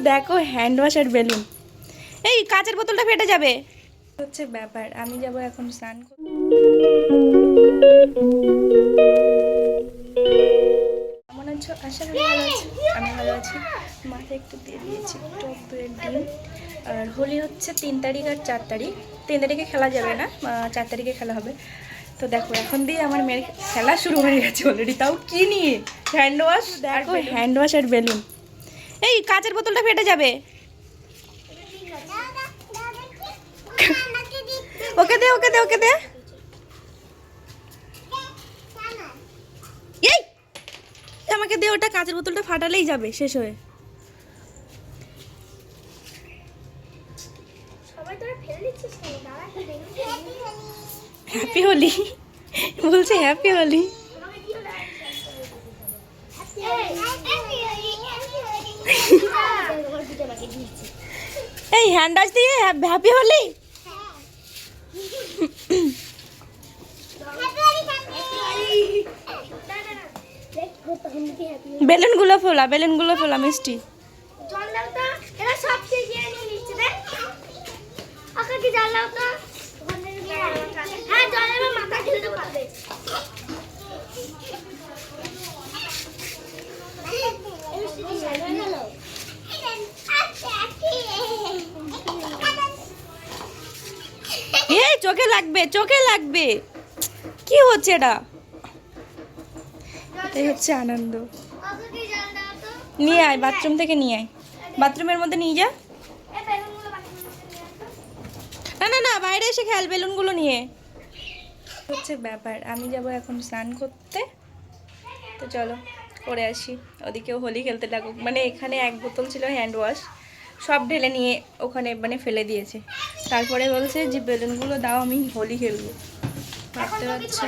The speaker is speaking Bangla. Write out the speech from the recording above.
দেখো হ্যান্ড ওয়াশ আর বেলুন। এই কাচের বোতলটা ফেটে যাবে হচ্ছে ব্যাপার। আমি যাব এখন স্নান করতে। কেমন আছো? আশা করি ভালো আছি। আমি ভালো আছি। মাথায় একটু দিয়ে দিয়েছি টক দইয়ের ডিম। আর হোলি হচ্ছে 3 তারিখ আর 4 তারিখ। 3 তারিখে খেলা যাবে না, 4 তারিখে খেলা হবে। তো দেখো এখন দিয়ে আমার মেয়ের খেলা শুরু হয়ে গেছে অলরেডি। তাও কি নিয়ে? Hand wash. দেখো হ্যান্ড ওয়াশ আর বেলুন। এই কাচের বোতলটা ফেটে যাবে। ওকে দে ওকে দে ওকে দে। এই আমাকে দে ওটা, কাচের বোতলটা ফাটালেই যাবে শেষ হয়ে। হ্যাপি হোলি বলছে, হ্যাপি হোলি। এই হ্যান্ড ওয়াশ দিয়ে হ্যাপি হোলি। বেলুনগুলো ফোলা, বেলুনগুলো ফোলা মিষ্টি। এই চোখে লাগবে, চোখে লাগবে। কি হচ্ছে এটা? এটাই হচ্ছে আনন্দ। নিয়ে আয়, বাথরুম থেকে নিয়ে আয়। বাথরুমের মধ্যে নিয়ে যা। না না না, বাইরে এসে খেল বেলুনগুলো নিয়ে। হচ্ছে ব্যাপার। আমি যাব এখন স্নান করতে। তো চলো করে আসি। ওদিকেও হোলি খেলতে লাগুক। মানে এখানে এক বোতল ছিল হ্যান্ড ওয়াশ, সব ঢেলে নিয়ে ওখানে মানে ফেলে দিয়েছে। তারপরে বলছে যে বেলুনগুলো দাও, আমি হোলি খেলবো। ভাবতে পারছি।